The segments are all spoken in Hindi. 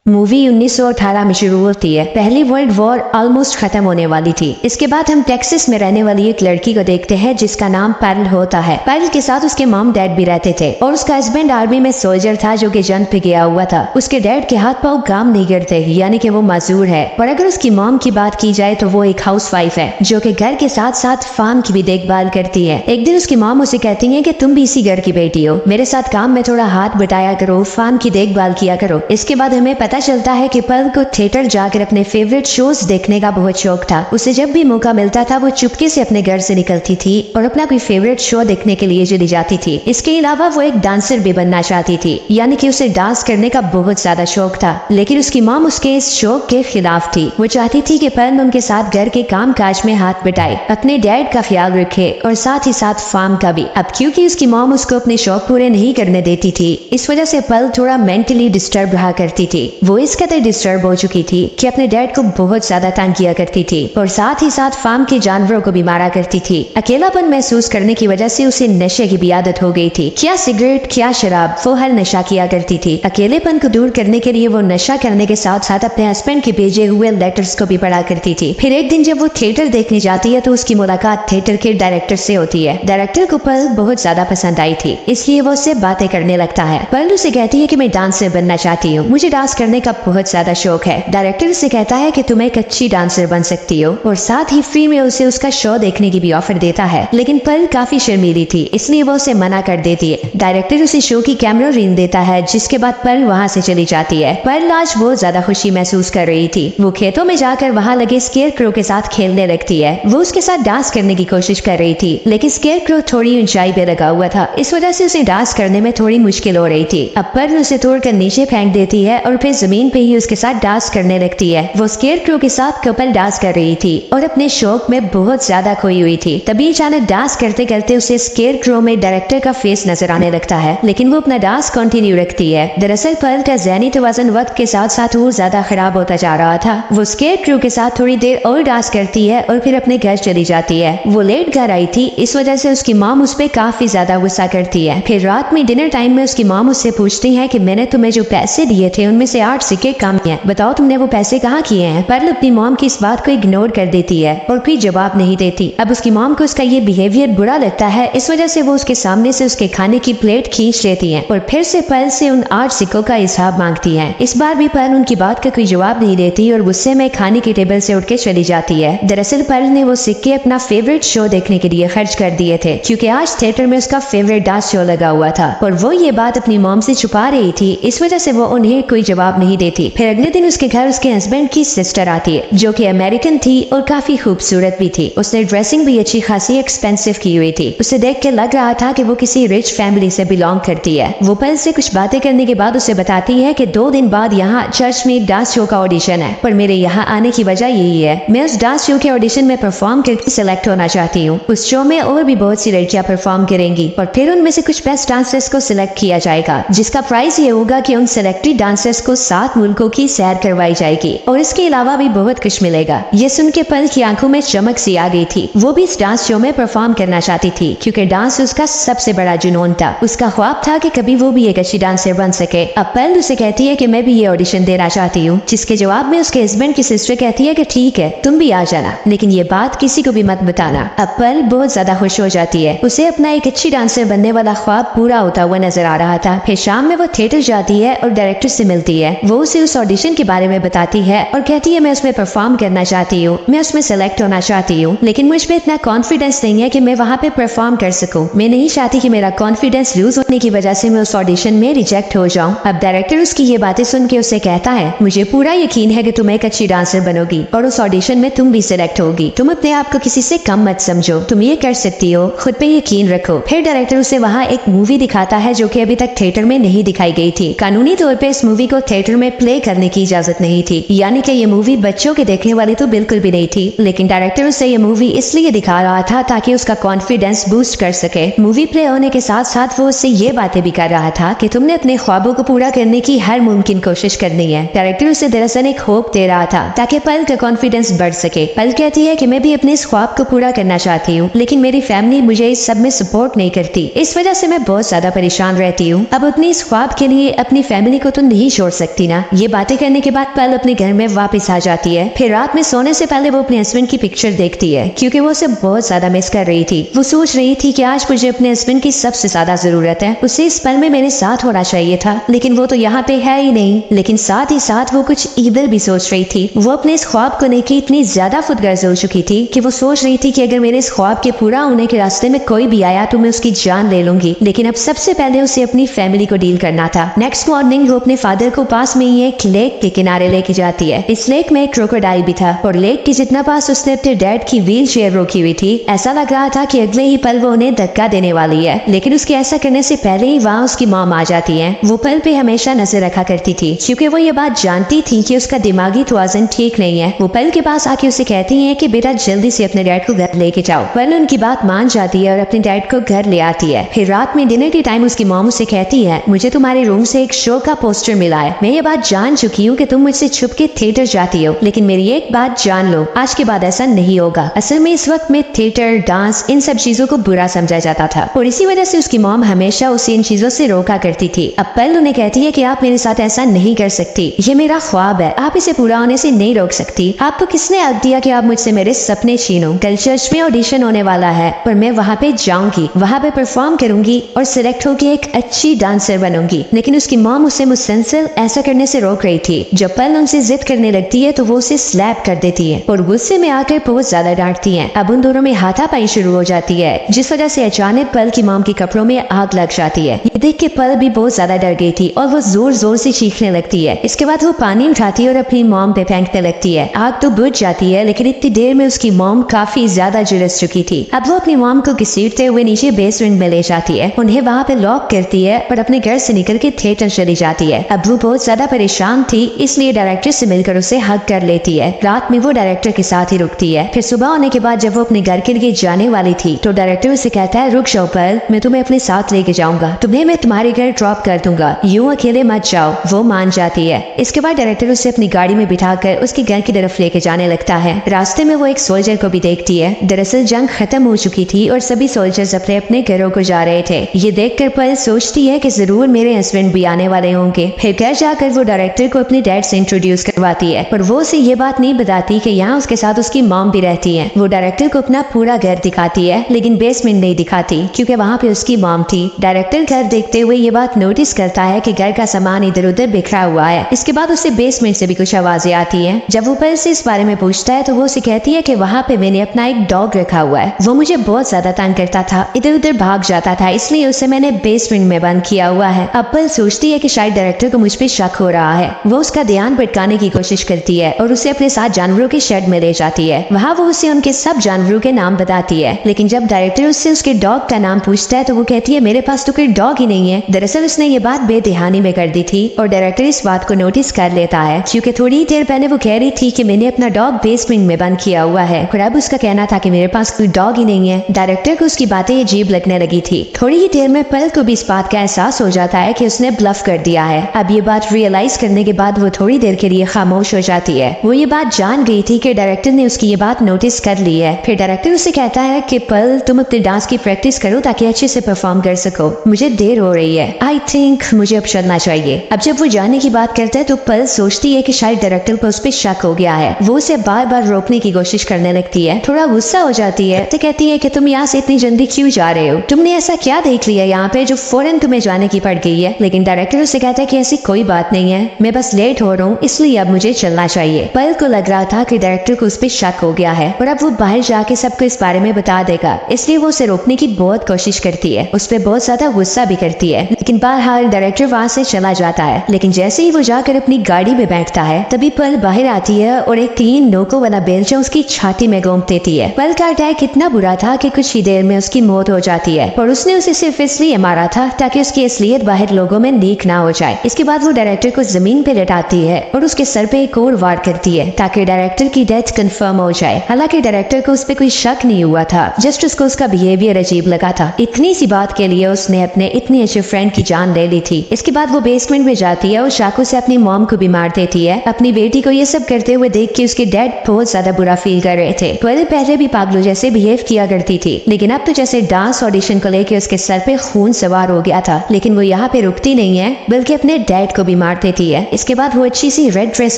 मूवी 1918 में शुरू होती है। पहली वर्ल्ड वॉर ऑलमोस्ट खत्म होने वाली थी। इसके बाद हम टेक्सास में रहने वाली एक लड़की को देखते हैं जिसका नाम पर्ल होता है। पर्ल के साथ उसके मॉम डैड भी रहते थे और उसका हस्बैंड आर्मी में सोल्जर था जो कि जंग पे गया हुआ था। उसके डैड के हाथ पाँव काम नहीं करते, यानी कि वो मजदूर है। और अगर उसकी मॉम की बात की जाए तो वो एक हाउस वाइफ है जो कि घर के साथ साथ फार्म की भी देखभाल करती है। एक दिन उसकी मॉम उसे कहती है कि तुम भी इसी घर की बेटी हो, मेरे साथ काम में थोड़ा हाथ बटाया करो, फार्म की देखभाल किया करो। इसके बाद हमें पता चलता है कि पर्ल को थिएटर जाकर अपने फेवरेट शोज देखने का बहुत शौक था। उसे जब भी मौका मिलता था वो चुपके से अपने घर से निकलती थी और अपना कोई फेवरेट शो देखने के लिए चली जाती थी। इसके अलावा वो एक डांसर भी बनना चाहती थी, यानी कि उसे डांस करने का बहुत ज्यादा शौक था। लेकिन उसकी मॉम उसके इस शौक के खिलाफ थी। वो चाहती थी कि पर्ल उनके साथ घर के काम काज में हाथ बटाए, अपने डैड का ख्याल रखे और साथ ही साथ फार्म का भी। अब क्योंकि उसकी मॉम उसको अपने शौक पूरे नहीं करने देती थी, इस वजह से पर्ल थोड़ा मेंटली डिस्टर्ब रहा करती थी। वो इस कदर डिस्टर्ब हो चुकी थी कि अपने डैड को बहुत ज्यादा तंग किया करती थी और साथ ही साथ फार्म के जानवरों को भी मारा करती थी। अकेलापन महसूस करने की वजह से उसे नशे की भी आदत हो गई थी। क्या सिगरेट, क्या शराब, वो हर नशा किया करती थी। अकेलेपन को दूर करने के लिए वो नशा करने के साथ साथ अपने हस्बैंड के भेजे हुए लेटर्स को भी पढ़ा करती थी। फिर एक दिन जब वो थिएटर देखने जाती है तो उसकी मुलाकात थिएटर के डायरेक्टर से होती है। डायरेक्टर को पर्ल बहुत ज्यादा पसंद आई थी, इसलिए वो उससे बातें करने लगता है। पर्ल उसे कहती है कि मैं डांसर बनना चाहती हूँ, मुझे डांस करने का बहुत ज्यादा शौक है। डायरेक्टर उसे कहता है कि तुम एक अच्छी डांसर बन सकती हो और साथ ही फ्री में उसे उसका शो देखने की भी ऑफर देता है। लेकिन पर्ल काफी शर्मीली थी, इसलिए वो उसे मना कर देती है। डायरेक्टर उसे शो की कैमरा रिंग देता है, जिसके बाद पर्ल वहाँ से चली जाती है। पर्ल आज बहुत ज्यादा खुशी महसूस कर रही थी। वो खेतों में जाकर वहाँ लगे स्केयरक्रो के साथ खेलने लगती है। वो उसके साथ डांस करने की कोशिश कर रही थी, लेकिन स्केयरक्रो थोड़ी ऊंचाई पे लगा हुआ था, इस वजह से उसे डांस करने में थोड़ी मुश्किल हो रही थी। अब पर्ल उसे तोड़कर नीचे फेंक देती है और फिर जमीन पे ही उसके साथ डांस करने लगती है। वो स्केयरक्रो के साथ कपल डांस कर रही थी और अपने शौक में बहुत ज्यादा खोई हुई थी। तभी अचानक डांस करते करते उसे स्केयरक्रो में डायरेक्टर का फेस नजर आने लगता है, लेकिन वो अपना डांस कंटिन्यू रखती है। दरअसल पर्ल का ज़हनी तवाज़ुन वक्त के साथ साथ और ज्यादा खराब होता जा रहा था। वो स्केयरक्रो के साथ थोड़ी देर और डांस करती है और फिर अपने घर चली जाती है। वो लेट घर आई थी, इस वजह से उसकी मॉम उस पर काफी ज्यादा गुस्सा करती है। फिर रात में डिनर टाइम में उसकी मॉम उससे पूछती है कि मैंने तुम्हें जो पैसे दिए थे उनमें से 8 सिक्के कम हैं, बताओ तुमने वो पैसे कहाँ किए हैं। पर्ल अपनी मॉम की इस बात को इग्नोर कर देती है और कोई जवाब नहीं देती। अब उसकी मॉम को उसका ये बिहेवियर बुरा लगता है, इस वजह से वो उसके सामने से उसके खाने की प्लेट खींच लेती है और फिर से पर्ल से उन 8 सिक्कों का हिसाब मांगती है। इस बार भी पर्ल उनकी बात का कोई जवाब नहीं देती और गुस्से में खाने की टेबल से उठ के चली जाती है। दरअसल पर्ल ने वो सिक्के अपना फेवरेट शो देखने के लिए खर्च कर दिए थे, क्योंकि आज थिएटर में उसका फेवरेट डांस शो लगा हुआ था और वो ये बात अपनी मॉम से छुपा रही थी, इस वजह से वो उन्हें कोई जवाब नहीं देती। फिर अगले दिन उसके घर उसके हस्बैंड की सिस्टर आती है जो कि अमेरिकन थी और काफी खूबसूरत भी थी। उसने ड्रेसिंग भी अच्छी खासी एक्सपेंसिव की हुई थी। उसे देख के लग रहा था कि वो किसी रिच फैमिली से बिलोंग करती है। वो पर्ल से कुछ बातें करने के बाद उसे बताती है कि 2 दिन बाद यहाँ चर्च में एक डांस शो का ऑडिशन है, पर मेरे यहाँ आने की वजह यही है, मैं उस डांस शो के ऑडिशन में परफॉर्म करके सिलेक्ट होना चाहती हूँ। उस शो में और भी बहुत सी लड़कियां परफॉर्म करेंगी और फिर उनमें से कुछ बेस्ट डांसर्स को सिलेक्ट किया जाएगा, जिसका प्राइज ये होगा कि उन सिलेक्टेड डांसर्स को 7 मुल्कों की सैर करवाई जाएगी और इसके अलावा भी बहुत कुछ मिलेगा। ये सुन के पर्ल की आंखों में चमक सी आ गई थी। वो भी इस डांस शो में परफॉर्म करना चाहती थी, क्योंकि डांस उसका सबसे बड़ा जुनून था। उसका ख्वाब था कि कभी वो भी एक अच्छी डांसर बन सके। अब पर्ल उसे कहती है कि मैं भी ये ऑडिशन देना चाहती हूँ, जिसके जवाब में उसके हस्बैंड की सिस्टर कहती है कि ठीक है तुम भी आ जाना, लेकिन ये बात किसी को भी मत बताना। अब पर्ल बहुत ज्यादा खुश हो जाती है। उसे अपना एक अच्छी डांसर बनने वाला ख्वाब पूरा होता हुआ नजर आ रहा था। फिर शाम में वो थिएटर जाती है और डायरेक्टर से मिलती है। वो उसे उस ऑडिशन के बारे में बताती है और कहती है मैं उसमें परफॉर्म करना चाहती हूँ, मैं उसमें सेलेक्ट होना चाहती हूँ, लेकिन मुझ में इतना कॉन्फिडेंस नहीं है कि मैं वहाँ पे परफॉर्म कर सकूँ। मैं नहीं चाहती कि मेरा कॉन्फिडेंस लूज होने की वजह से मैं उस ऑडिशन में रिजेक्ट हो जाऊँ। अब डायरेक्टर उसकी ये बातें सुन के उसे कहता है मुझे पूरा यकीन है कि तुम एक अच्छी डांसर बनोगी और उस ऑडिशन में तुम भी सिलेक्ट होगी। तुम अपने आप को किसी से कम मत समझो, तुम ये कर सकती हो, खुद पे यकीन रखो। फिर डायरेक्टर उसे वहाँ एक मूवी दिखाता है जो कि अभी तक थिएटर में नहीं दिखाई गई थी। कानूनी तौर पे इस मूवी को थिएटर में प्ले करने की इजाजत नहीं थी, यानी कि ये मूवी बच्चों के देखने वाली तो बिल्कुल भी नहीं थी, लेकिन डायरेक्टर उसे ये मूवी इसलिए दिखा रहा था ताकि उसका कॉन्फिडेंस बूस्ट कर सके। मूवी प्ले होने के साथ साथ वो उससे ये बातें भी कर रहा था कि तुमने अपने ख्वाबों को पूरा करने की हर मुमकिन कोशिश करनी है। डायरेक्टर उसे दरअसल एक होप दे रहा था ताकि पर्ल का कॉन्फिडेंस बढ़ सके। पर्ल कहती है कि मैं भी अपने इस ख्वाब को पूरा करना चाहती हूँ, लेकिन मेरी फैमिली मुझे इस सब में सपोर्ट नहीं करती, इस वजह से मैं बहुत ज्यादा परेशान रहती हूँ। अब अपनी इस ख्वाब के लिए अपनी फैमिली को तो नहीं छोड़ सकती। सकती ना। ये बातें करने के बाद पल अपने घर में वापस आ जाती है। फिर रात में सोने से पहले वो अपने हस्बैंड की पिक्चर देखती है क्योंकि वो उसे बहुत ज्यादा मिस कर रही थी। वो सोच रही थी कि आज मुझे अपने हस्बैंड की सबसे ज्यादा जरूरत है, उसे इस पल में मेरे साथ होना चाहिए था, लेकिन वो तो यहाँ पे है ही नहीं। लेकिन साथ ही साथ वो कुछ ईविल भी सोच रही थी। वो अपने इस ख्वाब को लेकर इतनी ज्यादा खुदगर्ज हो चुकी थी कि वो सोच रही थी कि अगर मेरे इस ख्वाब के पूरा होने के रास्ते में कोई भी आया तो मैं उसकी जान ले लूंगी। लेकिन अब सबसे पहले उसे अपनी फैमिली को डील करना था। नेक्स्ट मॉर्निंग वो अपने फादर को पास में ही एक लेक के किनारे लेके जाती है। इस लेक में एक क्रोकोडाइल भी था और लेक के जितना पास उसने अपने डैड की व्हील चेयर रोकी हुई थी, ऐसा लग रहा था कि अगले ही पल वो उन्हें धक्का देने वाली है। लेकिन उसके ऐसा करने से पहले ही वहाँ उसकी मॉम आ जाती है। वो पल पे हमेशा नजर रखा करती थी क्योंकि वो ये बात जानती थी कि उसका दिमागी तवाज़ुन ठीक नहीं है। वो पल के पास आके उसे कहती है कि बेटा जल्दी से अपने डैड को घर लेके जाओ। पल उनकी बात मान जाती है और अपने डैड को घर ले आती है। फिर रात में डिनर के टाइम उसकी मॉम उसे कहती है, मुझे तुम्हारे रूम से एक शो का पोस्टर मिला है। मैं ये बात जान चुकी हूँ कि तुम मुझसे छुप के थिएटर जाती हो, लेकिन मेरी एक बात जान लो, आज के बाद ऐसा नहीं होगा। असल में इस वक्त में थिएटर, डांस, इन सब चीजों को बुरा समझा जाता था और इसी वजह से उसकी मॉम हमेशा उसे इन चीजों से रोका करती थी। अब पल उन्हें कहती है कि आप मेरे साथ ऐसा नहीं कर सकती, ये मेरा ख्वाब है, आप इसे पूरा होने से नहीं रोक सकती। आपको किसने हक दिया कि आप मुझसे मेरे सपने छीनो? कल चर्च में ऑडिशन होने वाला है और मैं वहाँ पे जाऊंगी, वहाँ पे परफॉर्म करूंगी और सिलेक्ट होकर एक अच्छी डांसर बनूंगी। लेकिन उसकी मॉम उसे मुसलसल ऐसा करने से रोक रही थी। जब पल उनसे जिद करने लगती है तो वो उसे स्लैप कर देती है और गुस्से में आकर बहुत ज्यादा डांटती है। अब उन दोनों में हाथापाई शुरू हो जाती है जिस वजह से अचानक पल की मॉम के कपड़ों में आग लग जाती है। ये देख के पल भी बहुत ज्यादा डर गई थी और वो जोर जोर से चीखने लगती है। इसके बाद वो पानी उठाती है और अपनी मॉम पे फेंकने लगती है। आग तो बुझ जाती है लेकिन इतनी देर में उसकी मॉम काफी ज्यादा झुलस चुकी थी। अब वो अपनी मॉम को घसीटते हुए नीचे बेसमेंट में ले जाती है, उन्हें वहाँ पे लॉक करती है और अपने घर से निकल के थिएटर चली जाती है। अब वो बहुत ज्यादा परेशान थी इसलिए डायरेक्टर से मिलकर उसे हक कर लेती है। रात में वो डायरेक्टर के साथ ही रुकती है। फिर सुबह होने के बाद जब वो अपने घर के लिए जाने वाली थी तो डायरेक्टर उसे कहता है, रुक जाओ पल, मैं तुम्हें अपने साथ लेके जाऊंगा, तुम्हें मैं तुम्हारे घर ड्रॉप कर दूंगा, यूं अकेले मत जाओ। वो मान जाती है। इसके बाद डायरेक्टर उसे अपनी गाड़ी में बिठाकर उसके घर की तरफ लेके जाने लगता है। रास्ते में वो एक सोल्जर को भी देखती है। दरअसल जंग खत्म हो चुकी थी और सभी सोल्जर्स अपने अपने घरों को जा रहे थे। ये देखकर पल सोचती है कि जरूर मेरे हस्बैंड भी आने वाले होंगे। फिर घर जाकर वो डायरेक्टर को अपने डैड से इंट्रोड्यूस करवाती है पर वो उसे ये बात नहीं बताती कि यहाँ उसके साथ उसकी मॉम भी रहती है। वो डायरेक्टर को अपना पूरा घर दिखाती है लेकिन बेसमेंट नहीं दिखाती क्योंकि वहाँ पे उसकी मॉम थी। डायरेक्टर घर देखते हुए ये बात नोटिस करता है कि घर का सामान इधर उधर बिखरा हुआ है। इसके बाद उसे बेसमेंट से भी कुछ आवाजें आती है। जब वो पल से इस बारे में पूछता है तो वो उसे कहती है कि वहाँ पे मैंने अपना एक डॉग रखा हुआ है, वो मुझे बहुत ज्यादा तंग करता था, इधर उधर भाग जाता था, इसलिए उसे मैंने बेसमेंट में बंद किया हुआ है। अब पल सोचती है कि शायद डायरेक्टर को मुझ पे शक हो रहा है। वो उसका ध्यान भटकाने की कोशिश करती है और उसे अपने साथ जानवरों के शेड में ले जाती है। वहाँ वो उसे उनके सब जानवरों के नाम बताती है। लेकिन जब डायरेक्टर उससे उसके डॉग का नाम पूछता है तो वो कहती है, मेरे पास तो कोई डॉग ही नहीं है। दरअसल उसने ये बात बेध्यानी में कर दी थी और डायरेक्टर इस बात को नोटिस कर लेता है क्योंकि थोड़ी देर पहले वो कह रही थी कि मैंने अपना डॉग बेसमेंट में बंद किया हुआ है और अब उसका कहना था कि मेरे पास कोई डॉग ही नहीं है। डायरेक्टर को उसकी बातें अजीब लगने लगी थी। थोड़ी ही देर में पल को भी इस बात का एहसास हो जाता है कि उसने ब्लफ कर दिया है। अब ये बात रियलाइज करने के बाद वो थोड़ी देर के लिए खामोश हो जाती है। वो ये बात जान गई थी कि डायरेक्टर ने उसकी ये बात नोटिस कर ली है। फिर डायरेक्टर उसे कहता है कि पल तुम अपने डांस की प्रैक्टिस करो ताकि अच्छे से परफॉर्म कर सको, मुझे देर हो रही है, आई थिंक मुझे अब चलना चाहिए। अब जब वो जाने की बात करता है तो पल सोचती है कि शायद डायरेक्टर को उस पर शक हो गया है। वो उसे बार बार रोकने की कोशिश करने लगती है। थोड़ा गुस्सा हो जाती है तो कहती है कि तुम यहाँ से इतनी जल्दी क्यों जा रहे हो, तुमने ऐसा क्या देख लिया यहाँ पे जो फौरन तुम्हें जाने की पड़ गई है। लेकिन डायरेक्टर उसे कहता है कि ऐसी कोई बात नहीं है, मैं बस लेट हो रहा हूँ इसलिए अब मुझे चलना चाहिए। पल को लग रहा था कि डायरेक्टर को उस पर शक हो गया है और अब वो बाहर जाके सबको इस बारे में बता देगा, इसलिए वो उसे रोकने की बहुत कोशिश करती है, उस पर बहुत ज्यादा गुस्सा भी करती है। लेकिन बहरहाल डायरेक्टर वहाँ से चला जाता है। लेकिन जैसे ही वो जाकर अपनी गाड़ी में बैठता है तभी पल बाहर आती है और एक 3 नोकों वाला बेलचा उसकी छाती में घोंप देती है। पल का अटैक इतना बुरा था कि कुछ ही देर में उसकी मौत हो जाती है और उसने उसे सिर्फ इसलिए मारा था ताकि उसकी असलियत बाहर लोगों में लीक ना हो जाए। इसके बाद वो डायरेक्टर को जमीन पे लटाती है और उसके सर पे एक और वार करती है ताकि डायरेक्टर की डेथ कंफर्म हो जाए। हालांकि डायरेक्टर को उस पर कोई शक नहीं हुआ था, जस्ट उसको उसका बिहेवियर अजीब लगा था। इतनी सी बात के लिए उसने अपने इतने अच्छे फ्रेंड की जान ले ली थी। इसके बाद वो बेसमेंट में जाती है और चाकू से अपनी मॉम को भी मार देती है। अपनी बेटी को ये सब करते हुए देख के उसके डैड बहुत ज्यादा बुरा फील कर रहे थे। पहले भी पागलों जैसे बिहेव किया करती थी, लेकिन अब तो जैसे डांस ऑडिशन को लेके उसके सर पे खून सवार हो गया था। लेकिन वो यहाँ पे रुकती नहीं है बल्कि अपने डैड को भी मार देती है। इसके बाद वो अच्छी सी रेड ड्रेस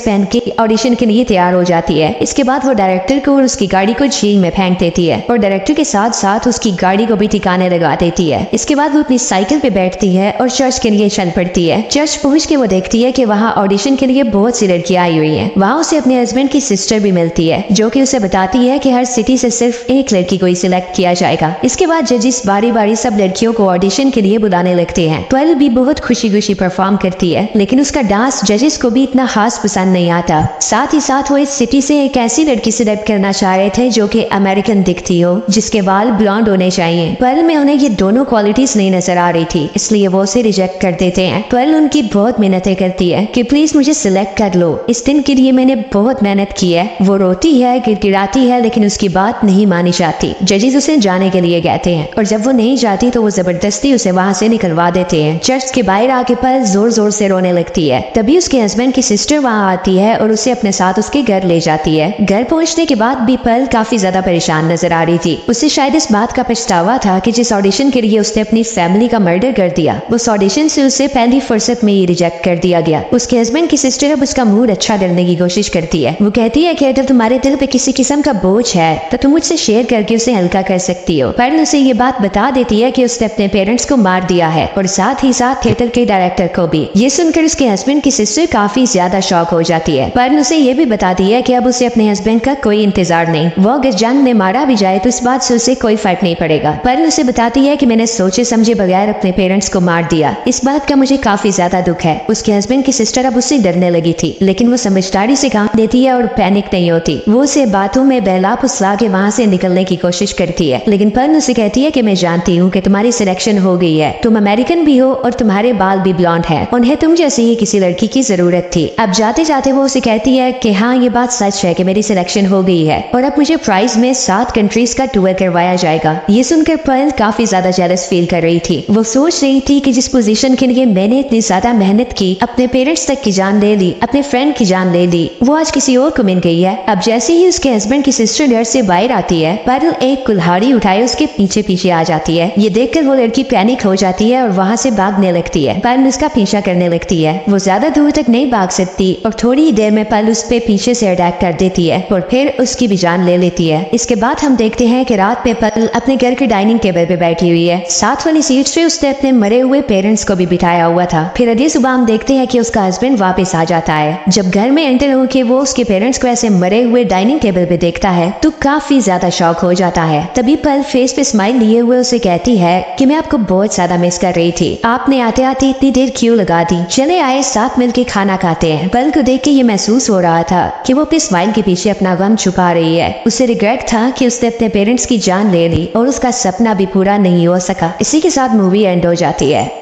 पहन के ऑडिशन के लिए तैयार हो जाती है। इसके बाद वो डायरेक्टर को और उसकी गाड़ी को झील में फेंक देती है और डायरेक्टर के साथ साथ उसकी गाड़ी को भी ठिकाने लगा देती है। इसके बाद वो अपनी साइकिल पे बैठती है और चर्च के लिए चल पड़ती है। चर्च पहुंच के वो देखती है कि वहाँ ऑडिशन के लिए बहुत सी लड़कियां आई हुई हैं। वहाँ उसे अपने हस्बैंड की सिस्टर भी मिलती है जो कि उसे बताती है कि हर सिटी से सिर्फ एक लड़की को ही सिलेक्ट किया जाएगा। इसके बाद जजेस बारी बारी सब लड़कियों को ऑडिशन के लिए बुलाने लगते हैं। पेarl भी बहुत खुशी खुशी परफॉर्म करती है, लेकिन उसका डांस जजेस को भी इतना खास पसंद नहीं आता। साथ ही साथ वो इस सिटी से एक ऐसी लड़की सिलेक्ट करना चाह रहे थे जो कि अमेरिकन दिखती हो, जिसके बाल ब्लॉन्ड होने चाहिए। पेarl में उन्हें ये दोनों क्वालिटीज नहीं नजर आ रही थी, इसलिए वो उसे रिजेक्ट कर देते हैं। पेarl उनकी बहुत मिन्नतें करती है कि प्लीज मुझे सिलेक्ट कर लो, इस दिन के लिए मैंने बहुत मेहनत की है। वो रोती है, गिड़गिड़ाती है, लेकिन उसकी बात नहीं मानी जाती। जजेस उसे जाने के लिए कहते हैं और जब वो नहीं जाती तो वो जबरदस्ती उसे वहाँ से निकलवा देते हैं। चर्च के बाहर आके पेarl जोर जोर से रोने लगती है। तभी उसके हस्बैंड की सिस्टर वहाँ आती है और उसे अपने साथ उसके घर ले जाती है। घर पहुँचने के बाद भी पेarl काफी ज्यादा परेशान नजर आ रही थी। उसे शायद इस बात का पछतावा था कि जिस ऑडिशन के लिए उसने अपनी फैमिली का मर्डर कर दिया, उस ऑडिशन से उसे पहली फुर्सत में ही रिजेक्ट कर दिया गया। उसके हस्बैंड की सिस्टर अब उसका मूड अच्छा करने की कोशिश करती है। वो कहती है कि अगर तुम्हारे दिल पे किसी किस्म का बोझ है तो तुम मुझसे शेयर करके उसे हल्का कर सकती हो। पेarl उसे ये बात बता देती है कि उसने अपने पेरेंट्स को मार दिया है और साथ ही साथ थिएटर के डायरेक्टर को भी। ये सुनकर उसके हस्बैंड की सिस्टर काफी ज्यादा शॉक हो जाती है। पेarl उसे ये भी बताती है कि अब उसे अपने हस्बैंड का कोई इंतजार नहीं, वो अगर जंग में मारा भी जाए तो इस बात से उसे कोई फर्क नहीं पड़ेगा। पेarl उसे बताती है कि मैंने सोचे समझे बगैर अपने पेरेंट्स को मार दिया, इस बात का मुझे काफी ज्यादा दुख है। उसके हस्बैंड की सिस्टर अब उससे डरने लगी थी, लेकिन वो समझदारी से काम देती है और पैनिक नहीं होती। वो उसे बातों में बहला फुसला के वहाँ से निकलने की कोशिश करती है, लेकिन पेarl उसे कहती है कि मैं जानती हूँ कि तुम्हारी सिलेक्शन हो गई है, तुम अमेरिकन भी हो और तुम्हारे बाल भी ब्लॉन्ड है, उन्हें तुम जैसे ही किसी लड़की की जरूरत थी। अब जाते जाते वो उसे कहती है कि हाँ ये बात सच है कि मेरी सिलेक्शन हो गई है और अब मुझे प्राइज में 7 कंट्रीज का टूर करवाया जाएगा। ये सुनकर पेarl काफी ज्यादा जेलस फील कर रही थी। वो सोच रही थी कि जिस पोजीशन के लिए मैंने इतनी ज्यादा मेहनत की, अपने पेरेंट्स तक की जान ले ली, अपने फ्रेंड की जान ले ली, वो आज किसी और को मिल गई है। अब जैसे ही उसके हस्बैंड की सिस्टर घर से बाहर आती है, पेarl एक कुल्हाड़ी उठाए उसके पीछे पीछे आ जाती है। ये देखकर वो लड़की पैनिक हो जाती है और वहाँ से भागने लगती है। पेarl उसका पीछा करने लगती है। वो ज्यादा दूर तक नहीं भाग सकती और थोड़ी ही देर में पेarl उस पे पीछे से अटैक कर देती है और फिर उसकी भी जान ले लेती है। इसके बाद हम देखते हैं कि रात पे पेarl अपने घर के डाइनिंग टेबल पे बैठी हुई है। साथ वाली सीट से उसने अपने मरे हुए पेरेंट्स को भी बिठाया हुआ था। फिर अगली सुबह हम देखते हैं कि उसका हस्बैंड वापस आ जाता है। जब घर में एंटर होकर वो उसके पेरेंट्स को ऐसे मरे हुए डाइनिंग टेबल पे देखता है तो काफी ज्यादा शॉक हो जाता है। तभी पेarl फेस पे स्माइल लिए हुए उसे कहती है कि मैं आपको बहुत ज्यादा मिस कर रही थी, आपने आते आते इतनी देर क्यों लगा दी, चले आए साथ मिलके खाना खाते हैं। पेarl को देख के ये महसूस हो रहा था कि वो अपने स्माइल के पीछे अपना गम छुपा रही है। उसे रिग्रेट था कि उसने अपने पेरेंट्स की जान ले ली और उसका सपना भी पूरा नहीं हो सका। इसी के साथ मूवी एंड हो जाती है।